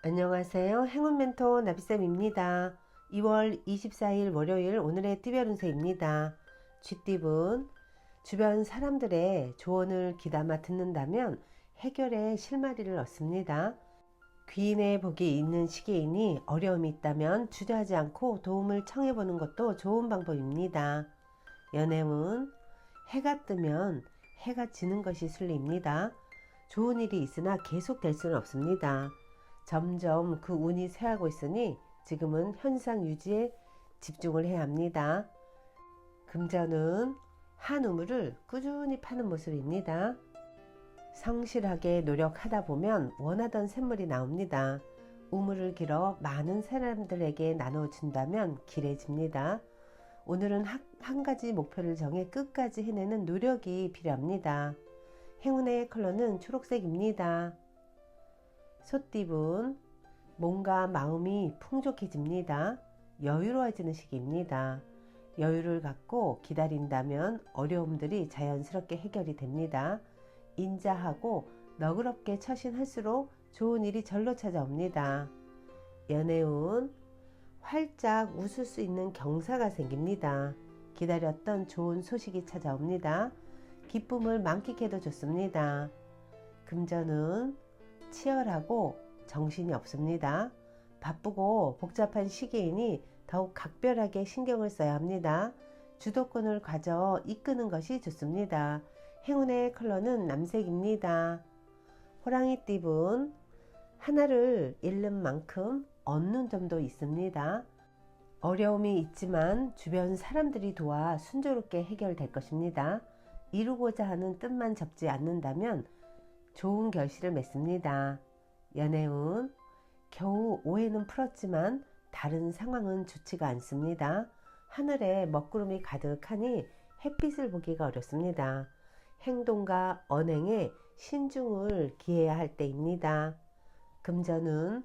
안녕하세요. 행운 멘토 나비쌤입니다. 2월 24일 월요일 오늘의 띠별 운세입니다. 쥐띠분, 주변 사람들의 조언을 귀담아 듣는다면 해결의 실마리를 얻습니다. 귀인의 복이 있는 시기이니 어려움이 있다면 주저하지 않고 도움을 청해보는 것도 좋은 방법입니다. 연애운, 해가 뜨면 해가 지는 것이 순리입니다. 좋은 일이 있으나 계속될 수는 없습니다. 점점 그 운이 쇠하고 있으니 지금은 현상 유지에 집중을 해야 합니다. 금전은 한 우물을 꾸준히 파는 모습입니다. 성실하게 노력하다 보면 원하던 샘물이 나옵니다. 우물을 길어 많은 사람들에게 나눠준다면 길해집니다. 오늘은 한 가지 목표를 정해 끝까지 해내는 노력이 필요합니다. 행운의 컬러는 초록색입니다. 소띠분, 몸과 마음이 풍족해집니다. 여유로워지는 시기입니다. 여유를 갖고 기다린다면 어려움들이 자연스럽게 해결이 됩니다. 인자하고 너그럽게 처신할수록 좋은 일이 절로 찾아옵니다. 연애운, 활짝 웃을 수 있는 경사가 생깁니다. 기다렸던 좋은 소식이 찾아옵니다. 기쁨을 만끽해도 좋습니다. 금전은 치열하고 정신이 없습니다. 바쁘고 복잡한 시기이니 더욱 각별하게 신경을 써야 합니다. 주도권을 가져 이끄는 것이 좋습니다. 행운의 컬러는 남색입니다. 호랑이띠분, 하나를 잃는 만큼 얻는 점도 있습니다. 어려움이 있지만 주변 사람들이 도와 순조롭게 해결될 것입니다. 이루고자 하는 뜻만 접지 않는다면 좋은 결실을 맺습니다. 연애운, 겨우 오해는 풀었지만 다른 상황은 좋지가 않습니다. 하늘에 먹구름이 가득하니 햇빛을 보기가 어렵습니다. 행동과 언행에 신중을 기해야 할 때입니다. 금전은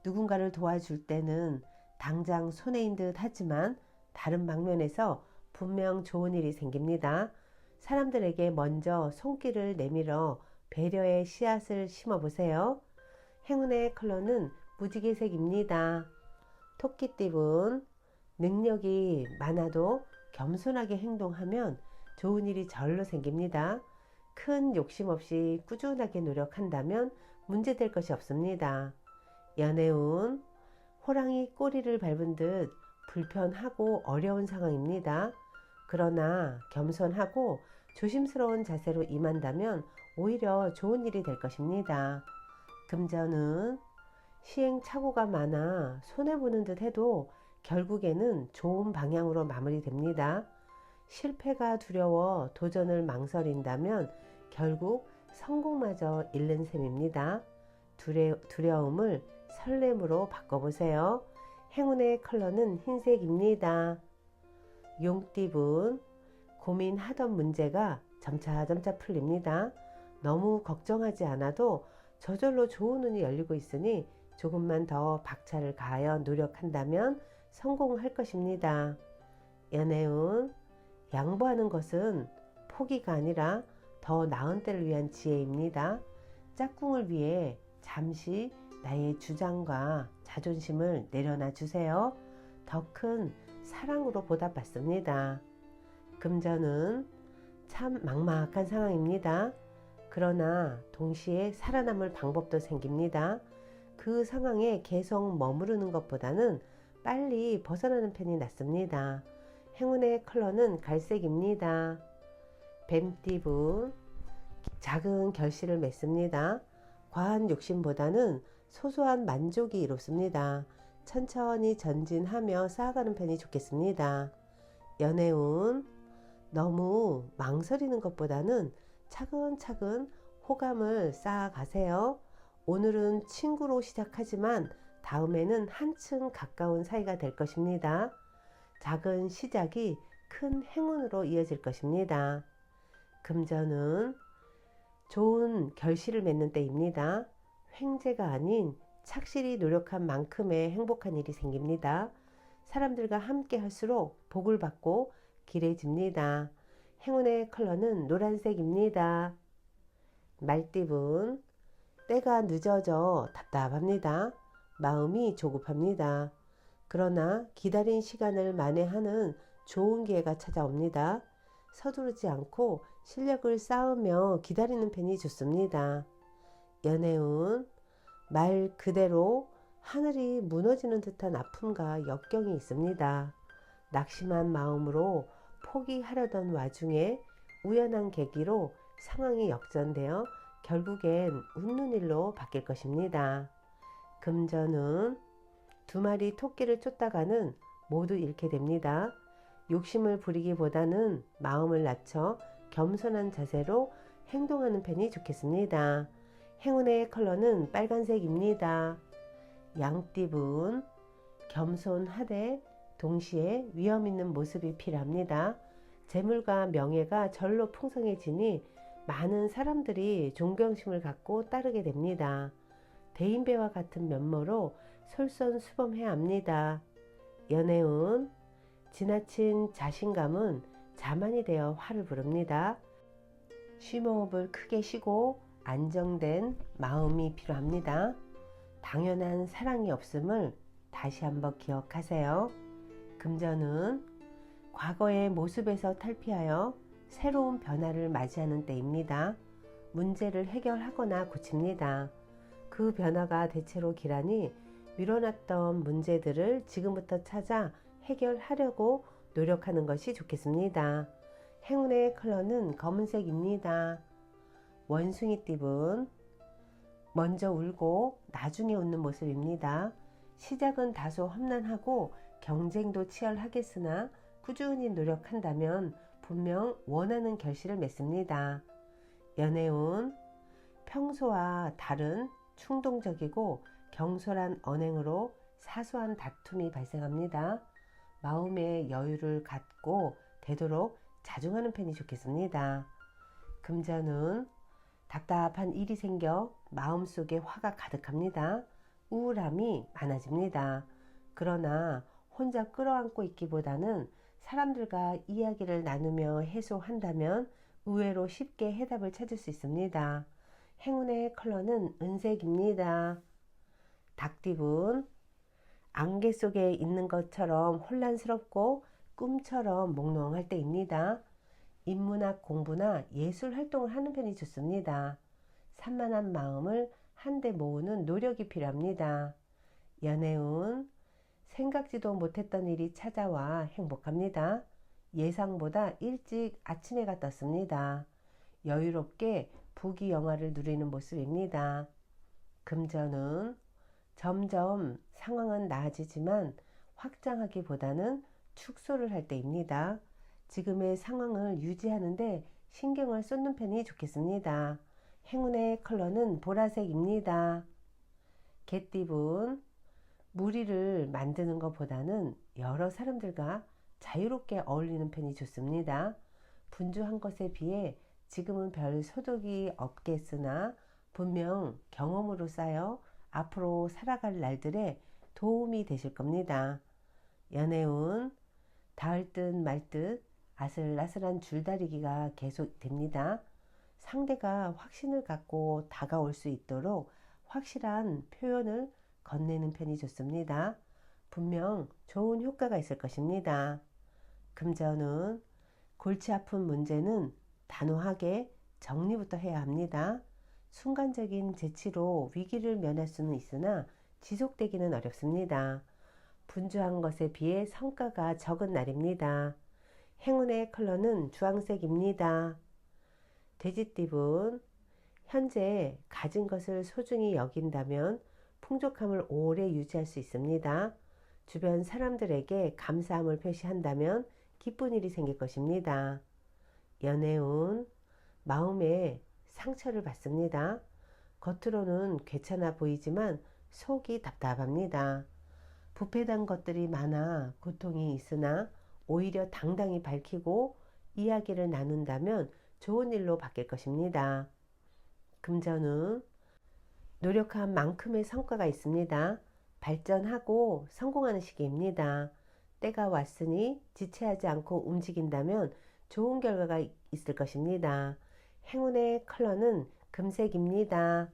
누군가를 도와줄 때는 당장 손해인 듯 하지만 다른 방면에서 분명 좋은 일이 생깁니다. 사람들에게 먼저 손길을 내밀어 배려의 씨앗을 심어보세요. 행운의 컬러는 무지개색입니다. 토끼띠분, 능력이 많아도 겸손하게 행동하면 좋은 일이 절로 생깁니다. 큰 욕심 없이 꾸준하게 노력한다면 문제될 것이 없습니다. 연애운, 호랑이 꼬리를 밟은 듯 불편하고 어려운 상황입니다. 그러나 겸손하고 조심스러운 자세로 임한다면 오히려 좋은 일이 될 것입니다. 금전은 시행착오가 많아 손해보는 듯 해도 결국에는 좋은 방향으로 마무리됩니다. 실패가 두려워 도전을 망설인다면 결국 성공마저 잃는 셈입니다. 두려움을 설렘으로 바꿔보세요. 행운의 컬러는 흰색입니다. 용띠분, 고민하던 문제가 점차점차 풀립니다. 너무 걱정하지 않아도 저절로 좋은 운이 열리고 있으니 조금만 더 박차를 가하여 노력한다면 성공할 것입니다. 연애운, 양보하는 것은 포기가 아니라 더 나은 때를 위한 지혜입니다. 짝꿍을 위해 잠시 나의 주장과 자존심을 내려놔 주세요. 더 큰 사랑으로 보답받습니다. 금전은 참 막막한 상황입니다. 그러나 동시에 살아남을 방법도 생깁니다. 그 상황에 계속 머무르는 것보다는 빨리 벗어나는 편이 낫습니다. 행운의 컬러는 갈색입니다. 뱀띠분, 작은 결실을 맺습니다. 과한 욕심보다는 소소한 만족이 이롭습니다. 천천히 전진하며 쌓아가는 편이 좋겠습니다. 연애운, 너무 망설이는 것보다는 차근차근 호감을 쌓아가세요. 오늘은 친구로 시작하지만 다음에는 한층 가까운 사이가 될 것입니다. 작은 시작이 큰 행운으로 이어질 것입니다. 금전은 좋은 결실을 맺는 때입니다. 횡재가 아닌 착실히 노력한 만큼의 행복한 일이 생깁니다. 사람들과 함께 할수록 복을 받고 길해집니다. 행운의 컬러는 노란색입니다. 말띠분, 때가 늦어져 답답합니다. 마음이 조급합니다. 그러나 기다린 시간을 만회하는 좋은 기회가 찾아옵니다. 서두르지 않고 실력을 쌓으며 기다리는 편이 좋습니다. 연애운, 말 그대로 하늘이 무너지는 듯한 아픔과 역경이 있습니다. 낙심한 마음으로 포기하려던 와중에 우연한 계기로 상황이 역전되어 결국엔 웃는 일로 바뀔 것입니다. 금전은 두 마리 토끼를 쫓다가는 모두 잃게 됩니다. 욕심을 부리기보다는 마음을 낮춰 겸손한 자세로 행동하는 편이 좋겠습니다. 행운의 컬러는 빨간색입니다. 양띠분, 겸손하되 동시에 위험 있는 모습이 필요합니다. 재물과 명예가 절로 풍성해지니 많은 사람들이 존경심을 갖고 따르게 됩니다. 대인배와 같은 면모로 솔선수범해야 합니다. 연애운, 지나친 자신감은 자만이 되어 화를 부릅니다. 쉼호흡을 크게 쉬고 안정된 마음이 필요합니다. 당연한 사랑이 없음을 다시 한번 기억하세요. 금전은 과거의 모습에서 탈피하여 새로운 변화를 맞이하는 때입니다. 문제를 해결하거나 고칩니다. 그 변화가 대체로 기라니 미뤄놨던 문제들을 지금부터 찾아 해결하려고 노력하는 것이 좋겠습니다. 행운의 컬러는 검은색입니다. 원숭이띠분, 먼저 울고 나중에 웃는 모습입니다. 시작은 다소 험난하고 경쟁도 치열하겠으나 꾸준히 노력한다면 분명 원하는 결실을 맺습니다. 연애운, 평소와 다른 충동적이고 경솔한 언행으로 사소한 다툼이 발생합니다. 마음의 여유를 갖고 되도록 자중하는 편이 좋겠습니다. 금전은 답답한 일이 생겨 마음속에 화가 가득합니다. 우울함이 많아집니다. 그러나 혼자 끌어안고 있기보다는 사람들과 이야기를 나누며 해소한다면 의외로 쉽게 해답을 찾을 수 있습니다. 행운의 컬러는 은색입니다. 닭띠분, 안개 속에 있는 것처럼 혼란스럽고 꿈처럼 몽롱할 때입니다. 인문학 공부나 예술 활동을 하는 편이 좋습니다. 산만한 마음을 한데 모으는 노력이 필요합니다. 연애운, 생각지도 못했던 일이 찾아와 행복합니다. 예상보다 일찍 아침 해가 떴습니다. 여유롭게 부귀영화를 누리는 모습입니다. 금전은 점점 상황은 나아지지만 확장하기보다는 축소를 할 때입니다. 지금의 상황을 유지하는데 신경을 쏟는 편이 좋겠습니다. 행운의 컬러는 보라색입니다. 개띠분, 무리를 만드는 것보다는 여러 사람들과 자유롭게 어울리는 편이 좋습니다. 분주한 것에 비해 지금은 별 소득이 없겠으나 분명 경험으로 쌓여 앞으로 살아갈 날들에 도움이 되실 겁니다. 연애운, 닿을 듯 말 듯 아슬아슬한 줄다리기가 계속됩니다. 상대가 확신을 갖고 다가올 수 있도록 확실한 표현을 건네는 편이 좋습니다. 분명 좋은 효과가 있을 것입니다. 금전은 골치 아픈 문제는 단호하게 정리부터 해야 합니다. 순간적인 재치로 위기를 면할 수는 있으나 지속되기는 어렵습니다. 분주한 것에 비해 성과가 적은 날입니다. 행운의 컬러는 주황색입니다. 돼지띠분, 현재 가진 것을 소중히 여긴다면 풍족함을 오래 유지할 수 있습니다. 주변 사람들에게 감사함을 표시한다면 기쁜 일이 생길 것입니다. 연애운, 마음에 상처를 받습니다. 겉으로는 괜찮아 보이지만 속이 답답합니다. 부패한 것들이 많아 고통이 있으나 오히려 당당히 밝히고 이야기를 나눈다면 좋은 일로 바뀔 것입니다. 금전은 노력한 만큼의 성과가 있습니다. 발전하고 성공하는 시기입니다. 때가 왔으니 지체하지 않고 움직인다면 좋은 결과가 있을 것입니다. 행운의 컬러는 금색입니다.